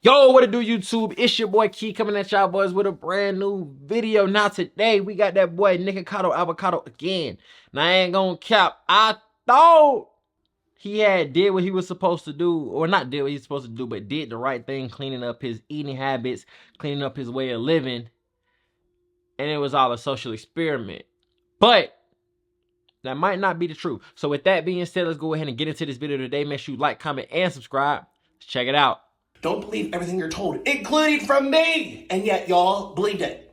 Yo, what it do, YouTube? It's your boy Key coming at y'all boys with a brand new video. Now today we got that boy Nikocado Avocado again. Now I ain't gonna cap. I thought he had did what he was supposed to do, or not did what he's supposed to do, but did the right thing, cleaning up his eating habits, cleaning up his way of living, and it was all a social experiment. But that might not be the truth. So with that being said, let's go ahead and get into this video today. Make sure you like, comment, and subscribe. Let's check it out. Don't believe everything you're told, including from me! And yet, y'all believed it.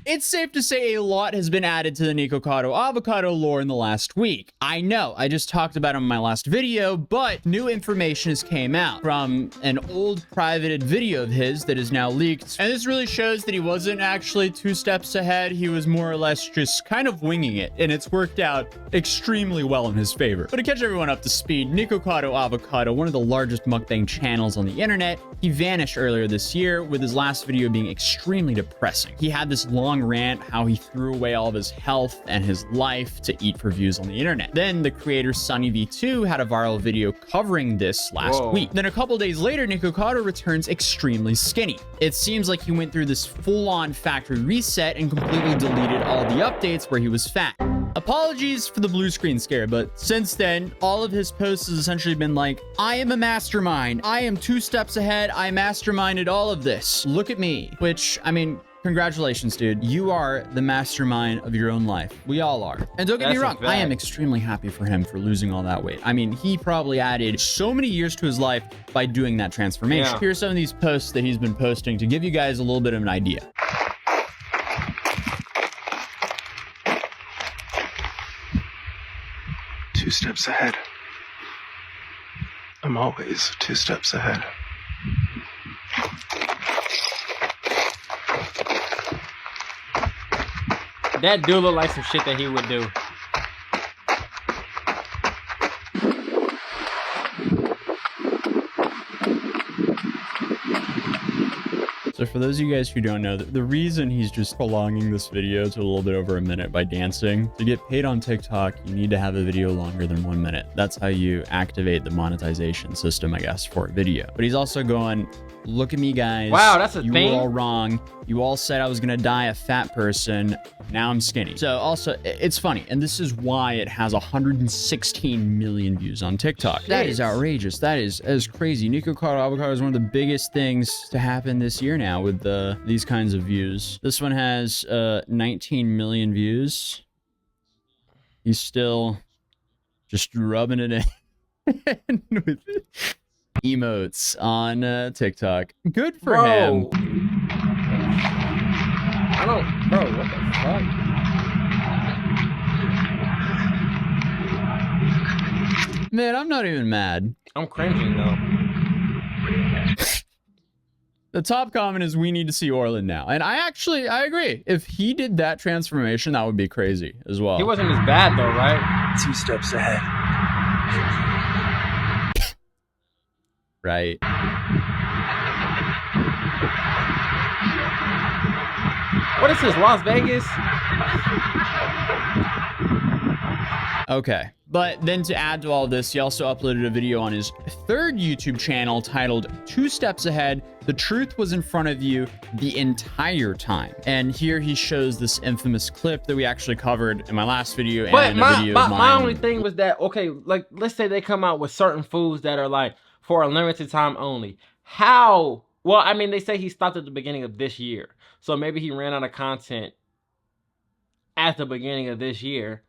It's safe to say a lot has been added to the Nikocado Avocado lore in the last week. I know, I just talked about it in my last video, but new information has came out from an old privated video of his that is now leaked. And this really shows that he wasn't actually 2 steps ahead. He was more or less just kind of winging it, and it's worked out extremely well in his favor. But to catch everyone up to speed, Nikocado Avocado, one of the largest mukbang channels on the internet, he vanished earlier this year with his last video being extremely depressing. He had this long rant how he threw away all of his health and his life to eat for views on the internet. Then the creator SunnyV2 had a viral video covering this last week. Then a couple days later, Nikocado returns extremely skinny. It seems like he went through this full-on factory reset and completely deleted all the updates where he was fat. Apologies for the blue screen scare, but since then, all of his posts has essentially been like, I am a mastermind. I am 2 steps ahead. I masterminded all of this. Look at me. Which, I mean, congratulations, dude. You are the mastermind of your own life. We all are. And don't get me wrong, I am extremely happy for him for losing all that weight. I mean, he probably added so many years to his life by doing that transformation. Here are some of these posts that he's been posting to give you guys a little bit of an idea. Two steps ahead. I'm always 2 steps ahead. That do look like some shit that he would do. So for those of you guys who don't know, the reason he's just prolonging this video to a little bit over a minute by dancing, to get paid on TikTok, you need to have a video longer than 1 minute. That's how you activate the monetization system, I guess, for a video. But he's also going, look at me, guys. Wow, that's a you thing? You were all wrong. You all said I was going to die a fat person. Now I'm skinny. So also, it's funny. And this is why it has 116 million views on TikTok. That is outrageous. That is crazy. Nikocado Avocado is one of the biggest things to happen this year now with these kinds of views. This one has 19 million views. He's still just rubbing it in with emotes on TikTok. Good for him. I don't, bro, what the fuck? Man, I'm not even mad. I'm cringing though. The top comment is, we need to see Orland now. And I agree. If he did that transformation, that would be crazy as well. He wasn't as bad though, right? 2 steps ahead. Right. What is this, Las Vegas? Okay. But then to add to all this, he also uploaded a video on his 3rd YouTube channel titled 2 Steps Ahead. The truth was in front of you the entire time. And here he shows this infamous clip that we actually covered in my last video and in a video of mine. My only thing was that, okay, like, let's say they come out with certain foods that are like for a limited time only. How? Well, I mean, they say he stopped at the beginning of this year. So maybe he ran out of content at the beginning of this year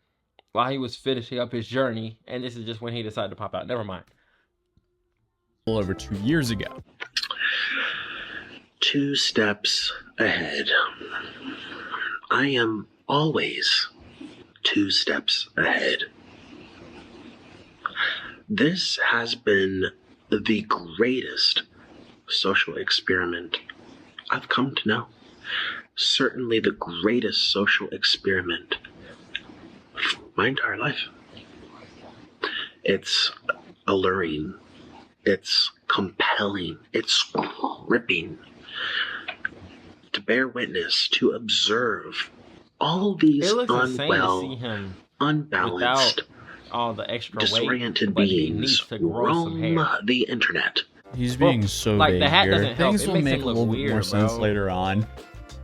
while he was finishing up his journey. And this is just when he decided to pop out. Never mind. Over 2 years ago. 2 steps ahead. I am always 2 steps ahead. This has been the greatest social experiment I've come to know. Certainly the greatest social experiment of my entire life. It's alluring. It's compelling. It's gripping. To bear witness, to observe all these unwell, unbalanced, all the extra disoriented weight, beings roam the internet. He's being so like, vague the hat here. doesn't help. Things It will makes make him a look little bit more weird, sense bro. later on.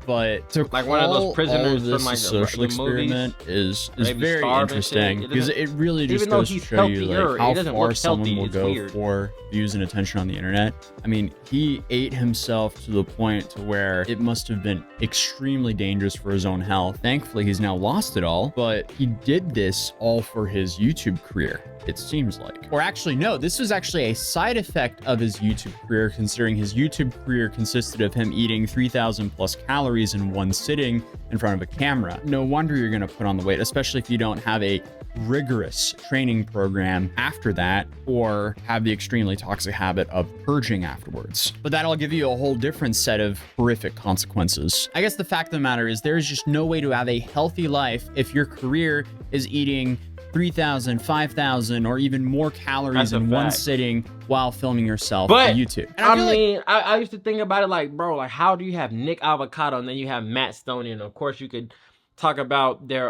But to Like one of those call prisoners all of from, this like, a social the movies, experiment is they be very starving and shit. interesting, It because doesn't- it really just even though goes to he's show you healthier, like it how doesn't far look someone healthy. will It's go weird. for views and attention on the internet. I mean, he ate himself to the point to where it must have been extremely dangerous for his own health. Thankfully, he's now lost it all, but he did this all for his YouTube career, it seems like. Or actually, no, this was actually a side effect of his YouTube career, considering his YouTube career consisted of him eating 3,000 plus calories in one sitting in front of a camera. No wonder you're gonna put on the weight, especially if you don't have a rigorous training program after that, or have the extremely toxic habit of purging afterwards. But that'll give you a whole different set of horrific consequences. I guess the fact of the matter is there's just no way to have a healthy life if your career is eating 3,000, 5,000, or even more calories in one sitting while filming yourself But on YouTube. And I feel like mean, I used to think about it like, bro, like, how do you have Nick Avocado and then you have Matt Stoney? And of course, you could talk about they're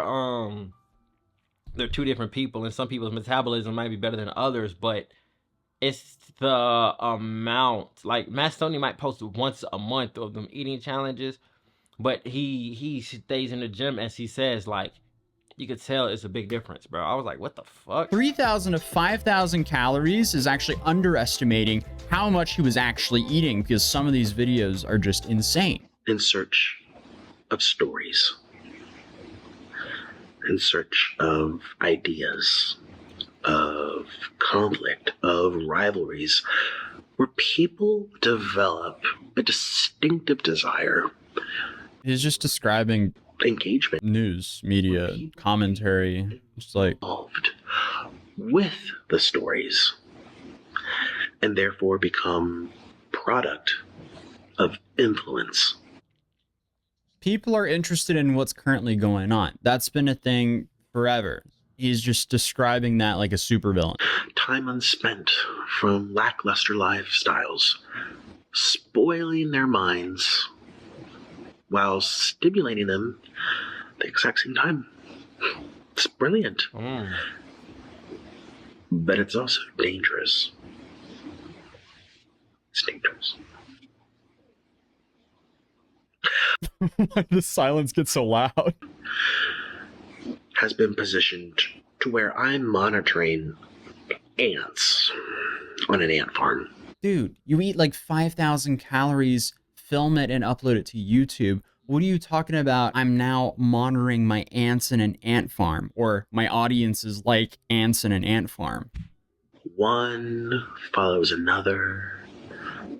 two different people, and some people's metabolism might be better than others, but it's the amount. Like, Matt Stoney might post once a month of them eating challenges, but he stays in the gym, as he says, like, you could tell it's a big difference, bro. I was like, what the fuck? 3,000 to 5,000 calories is actually underestimating how much he was actually eating, because some of these videos are just insane. In search of stories, in search of ideas, of conflict, of rivalries, where people develop a distinctive desire, He's just describing engagement, news, media, commentary, just like, involved with the stories, and therefore become product of influence. people are interested in what's currently going on. That's been a thing forever. He's just describing that like a supervillain. Time unspent from lackluster lifestyles, spoiling their minds while stimulating them at the exact same time. It's brilliant. But it's also dangerous. It's dangerous. Why does silence get so loud? Has been positioned to where I'm monitoring ants on an ant farm. Dude, you eat like 5,000 calories, film it and upload it to YouTube. What are you talking about? I'm now monitoring my ants in an ant farm, or my audience is like ants in an ant farm. One follows another,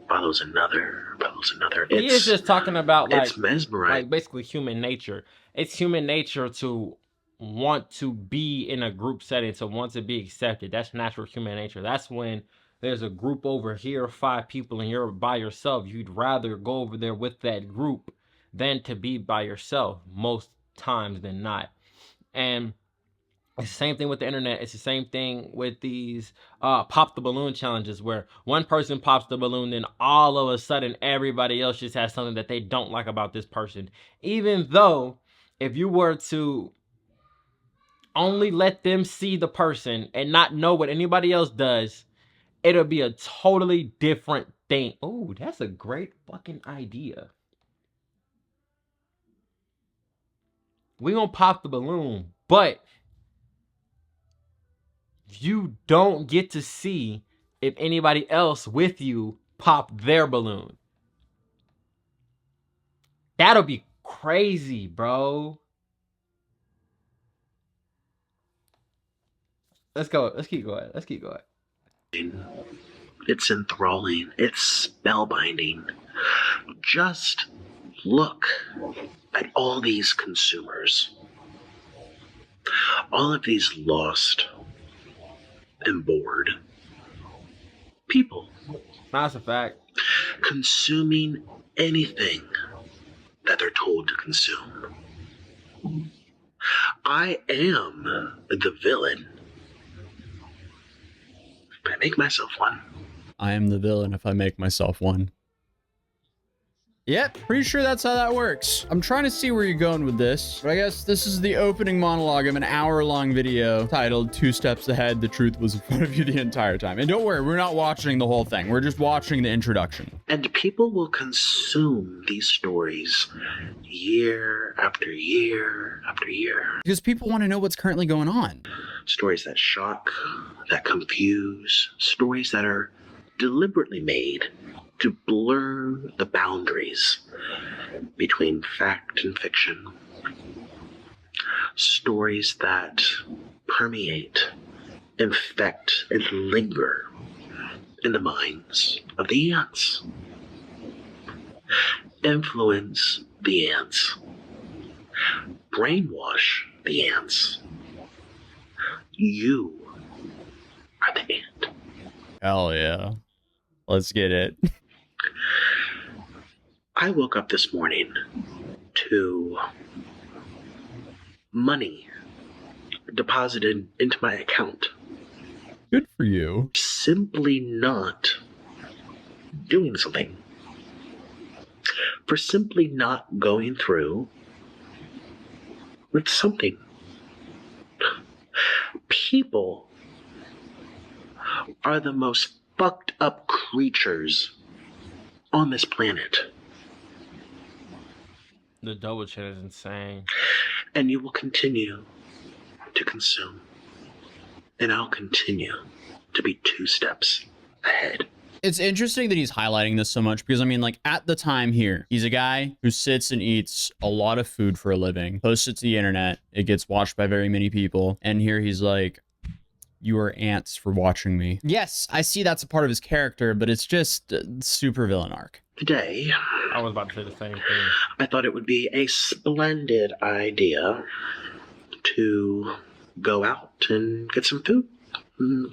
follows another, follows another. He is just talking about, like, it's mesmerizing. like basically human nature. It's human nature to want to be in a group setting, to want to be accepted. That's natural human nature. That's when there's a group over here, 5 people, and you're by yourself. You'd rather go over there with that group than to be by yourself most times than not. And it's the same thing with the internet. It's the same thing with these pop the balloon challenges, where one person pops the balloon, then all of a sudden everybody else just has something that they don't like about this person. Even though if you were to only let them see the person and not know what anybody else does, it'll be a totally different thing. Oh, that's a great fucking idea. We gonna pop the balloon, but you don't get to see if anybody else with you pop their balloon. That'll be crazy, bro. Let's go. Let's keep going. Let's keep going. It's enthralling. It's spellbinding. Just look at all these consumers. All of these lost and bored people. That's a fact. Consuming anything that they're told to consume. I am the villain. But I make myself one. I am the villain if I make myself one. Yep, pretty sure that's how that works. I'm trying to see where you're going with this, but I guess this is the opening monologue of an hour-long video titled 2 Steps Ahead. The truth was in front of you the entire time. And don't worry, we're not watching the whole thing. We're just watching the introduction. And people will consume these stories year after year after year. Because people want to know what's currently going on. Stories that shock, that confuse, stories that are deliberately made to blur the boundaries between fact and fiction. Stories that permeate, infect, and linger in the minds of the ants. Influence the ants. Brainwash the ants. You are the ant. Hell yeah. Let's get it. I woke up this morning to money deposited into my account. Good for you. Simply not doing something. For simply not going through with something. People are the most fucked up creatures on this planet. The double chin is insane. And you will continue to consume. And I'll continue to be 2 steps ahead. It's interesting that he's highlighting this so much because, I mean, like, at the time here, he's a guy who sits and eats a lot of food for a living, posts it to the internet, it gets watched by very many people, and here he's like, you are ants for watching me. Yes, I see that's a part of his character, but it's just super villain arc. Today, I was about to say the same thing. I thought it would be a splendid idea to go out and get some food.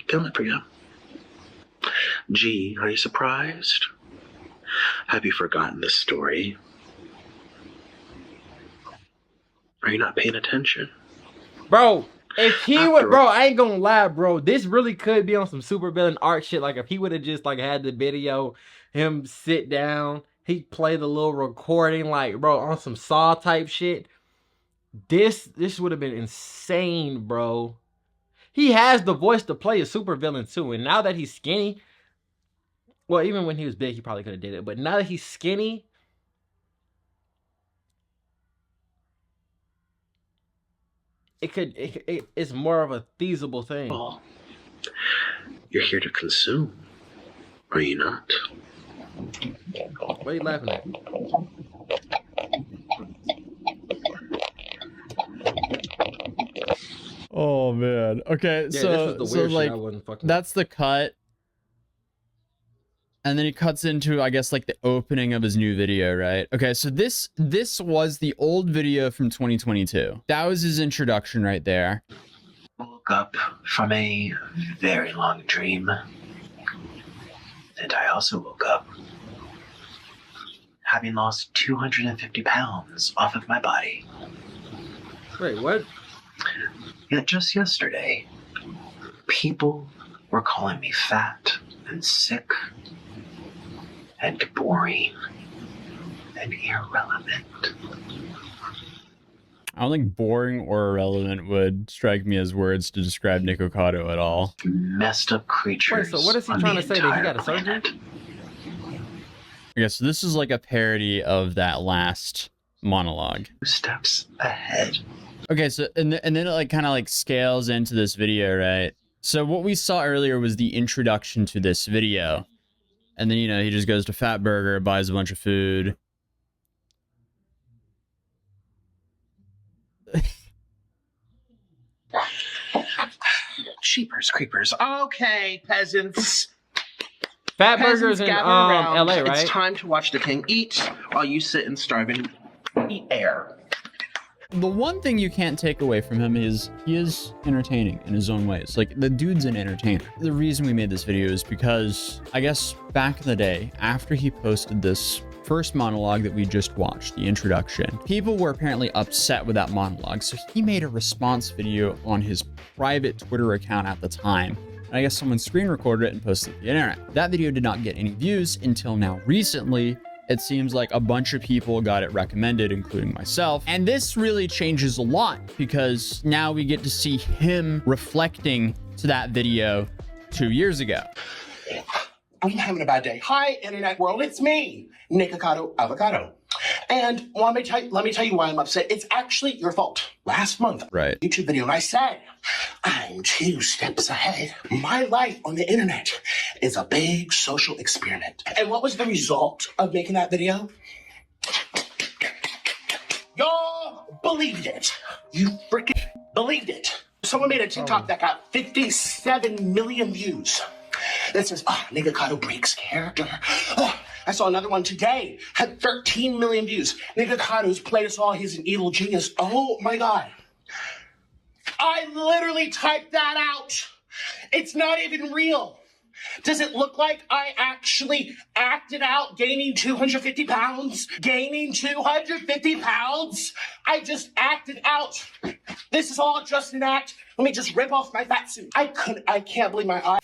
Film it for you. Gee, are you surprised? Have you forgotten this story? Are you not paying attention? Bro, if he After- would, bro, I ain't gonna lie, bro. This really could be on some super villain art shit. Like, if he would have just, like, had the video, him sit down, he play the little recording, like, bro, on some Saw type shit. This would have been insane, bro. He has the voice to play a super villain, too. And now that he's skinny, well, even when he was big, he probably could have did it. But now that he's skinny, it's more of a feasible thing. Well, you're here to consume, are you not? What are you laughing at? Oh, man. Okay, Yeah, so, this was the weird like, shit I wasn't fucking. that's the cut. And then he cuts into, I guess, like the opening of his new video, right? Okay, so this was the old video from 2022. That was his introduction right there. Woke up from a very long dream. And I also woke up having lost 250 pounds off of my body. Wait, what? Yet just yesterday, people were calling me fat and sick and boring and irrelevant. I don't think boring or irrelevant would strike me as words to describe Nikocado at all. Messed up creatures. Wait, so what is he on trying the to say? That he entire got a surgery? planet. Okay, so this is like a parody of that last monologue. 2 steps ahead. Okay, so and then it like kind of like scales into this video, right? So what we saw earlier was the introduction to this video. And then, you know, he just goes to Fat Burger, buys a bunch of food. Cheapers creepers. Okay, peasants. Fat Burgers in gather around. LA, right? It's time to watch the king eat while you sit and starve and eat air. The one thing you can't take away from him is he is entertaining in his own ways. Like, the dude's an entertainer. The reason we made this video is because, I guess, back in the day, after he posted this first monologue that we just watched, the introduction, people were apparently upset with that monologue. So he made a response video on his private Twitter account at the time. And I guess someone screen recorded it and posted it to the internet. That video did not get any views until now recently, it seems like a bunch of people got it recommended, including myself. And this really changes a lot because now we get to see him reflecting to that video 2 years ago. I'm having a bad day. Hi, internet world. It's me, Nikocado Avocado. And let me tell you why I'm upset. It's actually your fault. Last month, Right. YouTube video, and I said, I'm 2 steps ahead. My life on the internet is a big social experiment. And what was the result of making that video? Y'all believed it. You freaking believed it. Someone made a TikTok that got 57 million views. That says, Nikocado breaks character. Oh, I saw another one today, had 13 million views. Nikocado's played us all, he's an evil genius. Oh my God. I literally typed that out. It's not even real. Does it look like I actually acted out gaining 250 pounds? Gaining 250 pounds? I just acted out. This is all just an act. Let me just rip off my fat suit. I can't believe my eyes.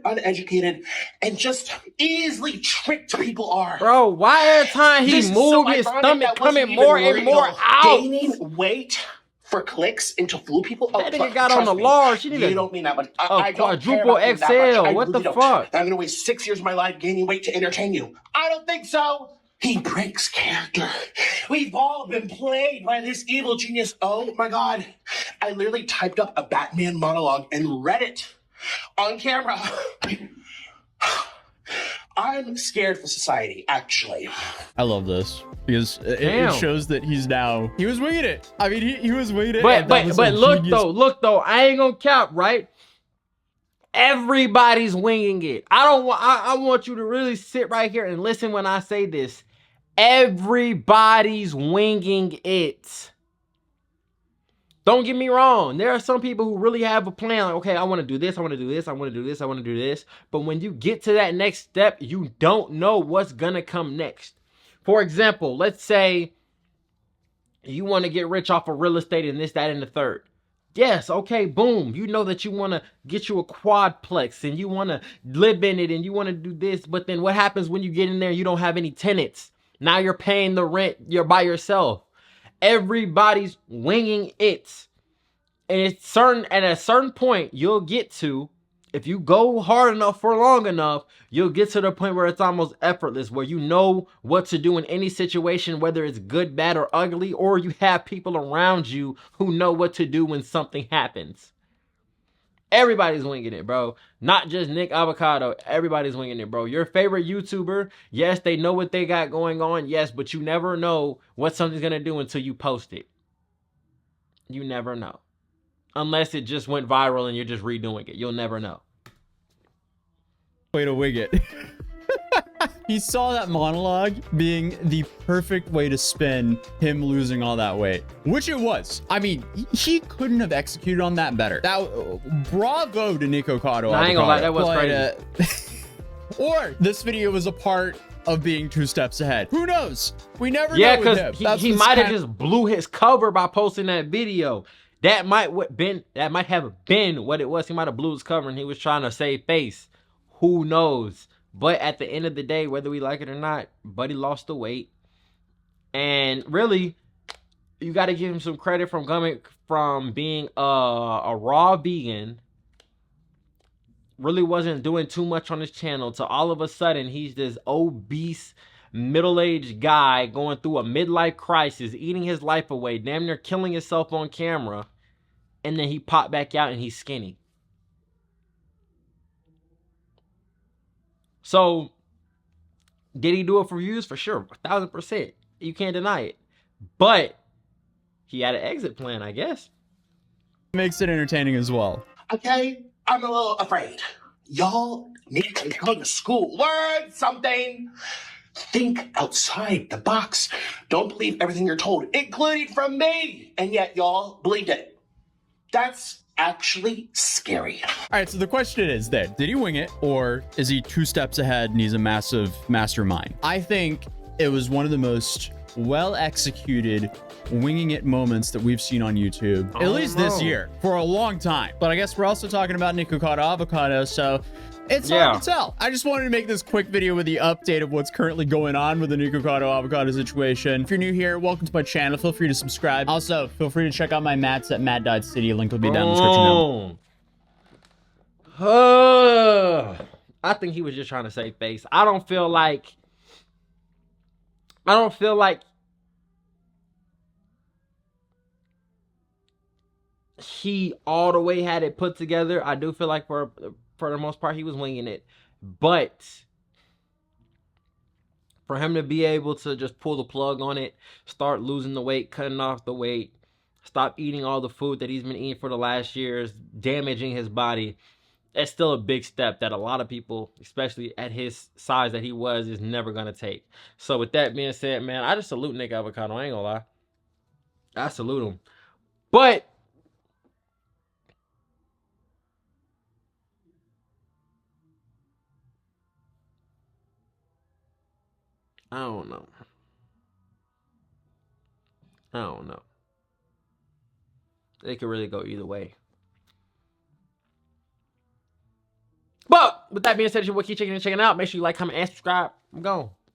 Uneducated and just easily tricked people are. Bro, why every time he This is move, so his ironic stomach that coming wasn't more even and more real. out? Gaining weight for clicks and to fool people. That nigga got on the large. He need You a don't mean that, but I don't care quadruple about that much. XL. I What the really don't. fuck? I'm gonna waste 6 years of my life gaining weight to entertain you. I don't think so. He breaks character. We've all been played by this evil genius. Oh my God. I literally typed up a Batman monologue and read it on camera. I'm scared for society, actually. I love this because it shows that he was winging it. I mean, he was winging it. But look though, I ain't gonna cap, right? Everybody's winging it. I want you to really sit right here and listen when I say this. Everybody's winging it. Don't get me wrong. There are some people who really have a plan. Like, okay, I want to do this. I want to do this. I want to do this. I want to do this. But when you get to that next step, you don't know what's going to come next. For example, let's say you want to get rich off of real estate and this, that, and the third. Yes, okay, boom. You know that you want to get you a quadplex and you want to live in it and you want to do this. But then what happens when you get in there? You don't have any tenants. Now you're paying the rent. You're by yourself. Everybody's winging it. And at a certain point, you'll get to, if you go hard enough for long enough, you'll get to the point where it's almost effortless, where you know what to do in any situation, whether it's good, bad, or ugly, or you have people around you who know what to do when something happens. Everybody's winging it, bro. Not just Nick Avocado. Everybody's winging it, bro. Your favorite YouTuber, yes, they know what they got going on. Yes, but you never know what something's going to do until you post it. You never know. Unless it just went viral and you're just redoing it. You'll never know. Way to wing it. He saw that monologue being the perfect way to spin him losing all that weight, which it was. I mean, he couldn't have executed on that better. Bravo to Nikocado. I ain't gonna lie, that was crazy. Or this video was a part of being 2 steps ahead. Who knows? We never know. Yeah, because he might have just blew his cover by posting that video. That might have been what it was. He might have blew his cover and he was trying to save face. Who knows? But at the end of the day, whether we like it or not, Buddy lost the weight. And really, you got to give him some credit from being a raw vegan. Really wasn't doing too much on his channel. To all of a sudden, he's this obese, middle-aged guy going through a midlife crisis, eating his life away, damn near killing himself on camera. And then he popped back out and he's skinny. So, did he do it for views? For sure, 1,000%. You can't deny it. But he had an exit plan, I guess. Makes it entertaining as well. Okay, I'm a little afraid. Y'all need to go to school, learn something. Think outside the box. Don't believe everything you're told, including from me. And yet y'all believed it. That's actually scary. All right, so the question is did he wing it, or is he 2 steps ahead and he's a massive mastermind? I think it was one of the most well-executed winging it moments that we've seen on YouTube, at least this year, for a long time. But I guess we're also talking about Nikocado Avocado, so It's Yeah. hard to tell. I just wanted to make this quick video with the update of what's currently going on with the Nikocado Avocado situation. If you're new here, welcome to my channel. Feel free to subscribe. Also, feel free to check out my mats at Mad City. Link will be down in the description down. I think he was just trying to save face. I don't feel like he all the way had it put together. I do feel like for the most part he was winging it, but for him to be able to just pull the plug on it, start losing the weight, cutting off the weight, stop eating all the food that he's been eating for the last years, damaging his body, that's still a big step that a lot of people, especially at his size that he was, is never going to take. So with that being said, man, I just salute Nick Avocado. I ain't gonna lie. I salute him. But I don't know. It could really go either way. But with that being said, it's your boy Key checking out. Make sure you like, comment, and subscribe. I'm gone.